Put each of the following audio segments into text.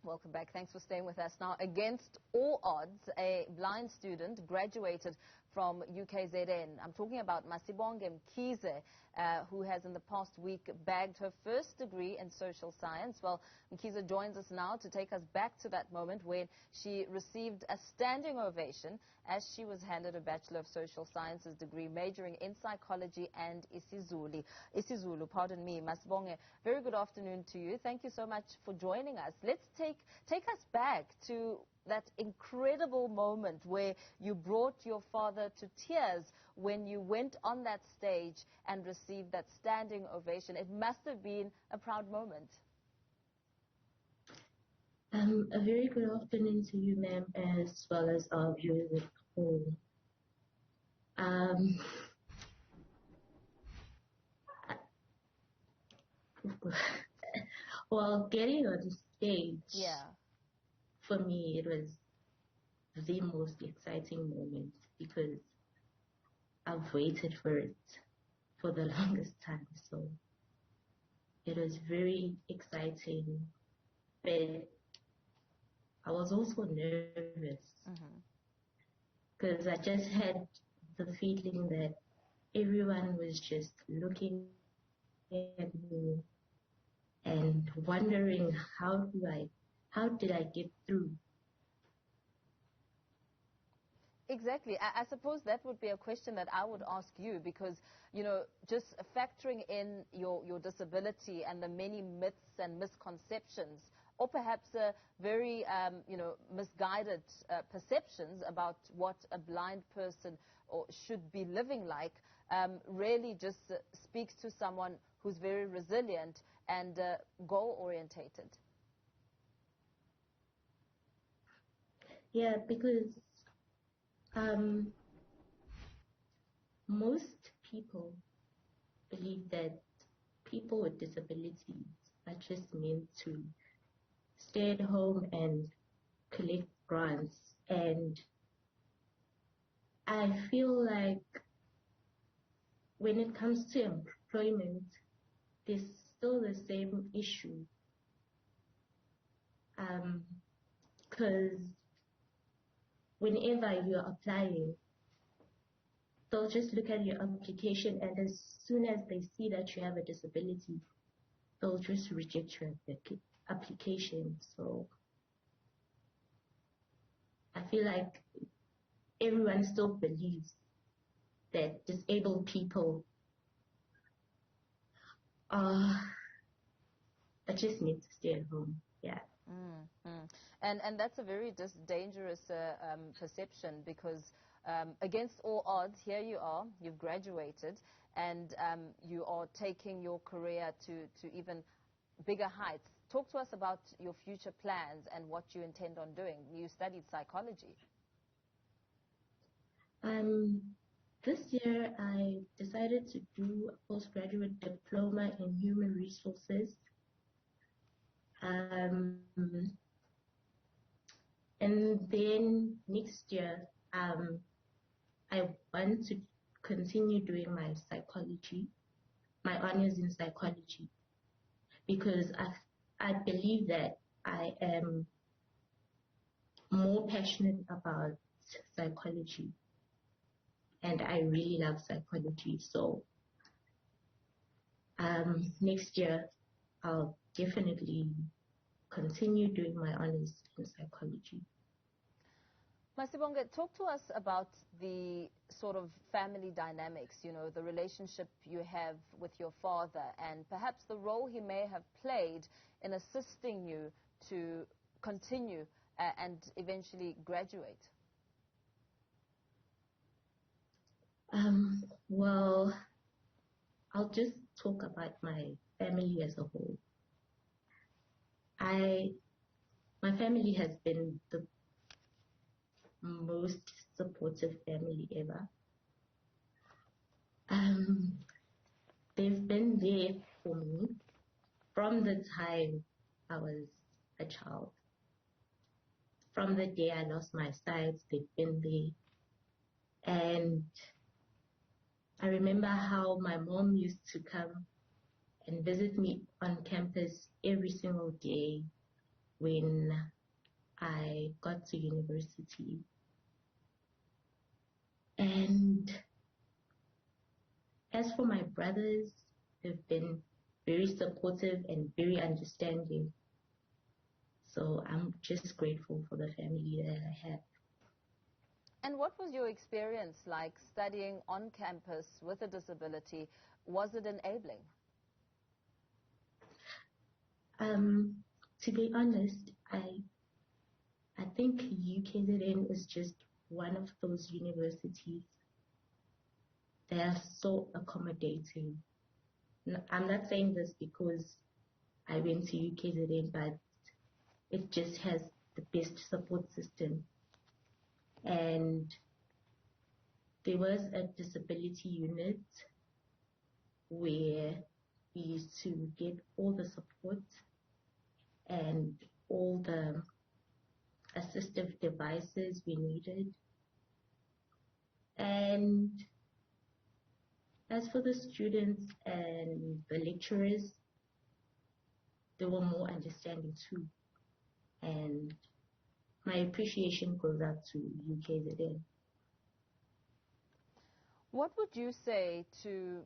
Welcome back. Thanks for staying with us. Now, against all odds, a blind student graduated from UKZN. I'm talking about Masibonge Mkhize, who has in the past week bagged her first degree in social science. Well, Mkhize joins us now to take us back to that moment when she received a standing ovation as she was handed a Bachelor of Social Sciences degree majoring in psychology and isiZulu, pardon me. Masibonge, very good afternoon to you. Thank you so much for joining us. Let's take us back to that incredible moment where you brought your father to tears when you went on that stage and received that standing ovation. It must have been a proud moment. A very good afternoon to you, ma'am, as well as our viewers at home. Well, getting on stage, for me, it was the most exciting moment because I've waited for it for the longest time. So it was very exciting, but I was also nervous because I just had the feeling that everyone was just looking at me and wondering how did I get through. Exactly. I suppose that would be a question that I would ask you because, you know, just factoring in your disability and the many myths and misconceptions, or perhaps very, misguided perceptions about what a blind person should be living like, really just speaks to someone who's very resilient and goal-orientated. Yeah, because most people believe that people with disabilities are just meant to stay at home and collect grants. And I feel like when it comes to employment, there's still the same issue. Because whenever you're applying, they'll just look at your application, and as soon as they see that you have a disability, they'll just reject your application. So I feel like everyone still believes that disabled people are just need to stay at home. Yeah. And that's a very dangerous perception because against all odds, here you are, you've graduated, and you are taking your career to even bigger heights. Talk to us about your future plans and what you intend on doing. You studied psychology. This year I decided to do a postgraduate diploma in human resources. And then next year, I want to continue doing my psychology, my honors in psychology, because I believe that I am more passionate about psychology, and I really love psychology. So next year, I'll definitely continue doing my honors in psychology. Masibonge, talk to us about the sort of family dynamics, you know, the relationship you have with your father and perhaps the role he may have played in assisting you to continue and eventually graduate. Well, I'll just talk about my family as a whole. My family has been the most supportive family ever. They've been there for me from the time I was a child. From the day I lost my sight, they've been there. And I remember how my mom used to come and visit me on campus every single day. when I got to university. And as for my brothers, they've been very supportive and very understanding. So I'm just grateful for the family that I have. And what was your experience like studying on campus with a disability? Was it enabling? To be honest, I think UKZN is just one of those universities that are so accommodating. I'm not saying this because I went to UKZN, but it just has the best support system. And there was a disability unit where we used to get all the support and all the assistive devices we needed. And as for the students and the lecturers, they were more understanding too. And my appreciation goes out to UKZN. What would you say to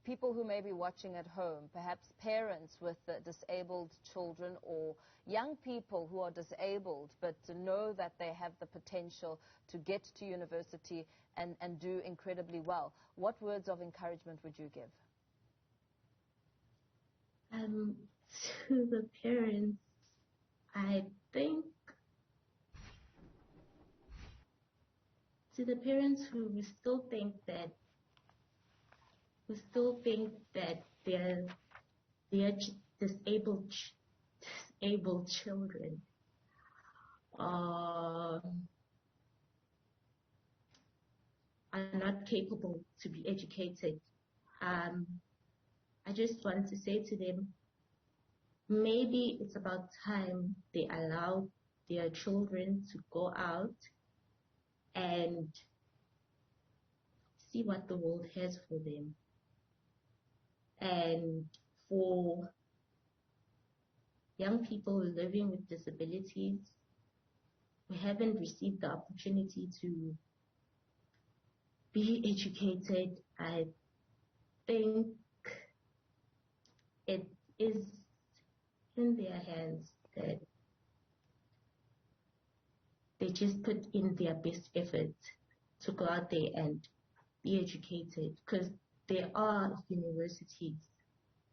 people who may be watching at home, perhaps parents with disabled children or young people who are disabled but to know that they have the potential to get to university and do incredibly well? What words of encouragement would you give? To the parents, I think, to the parents who still think that they're disabled children are not capable to be educated. I just want to say to them, maybe it's about time they allow their children to go out and see what the world has for them. And for young people living with disabilities who haven't received the opportunity to be educated, I think it is in their hands that they just put in their best effort to go out there and be educated, because there are universities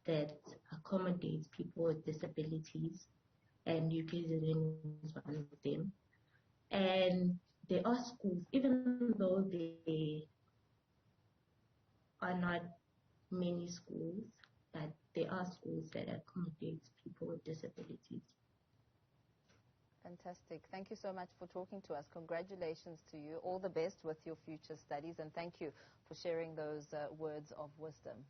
that accommodate people with disabilities, and UKZN is one of them. And there are schools, even though they are not many schools, but there are schools that accommodate people with disabilities. Fantastic. Thank you so much for talking to us. Congratulations to you. All the best with your future studies, and thank you for sharing those words of wisdom.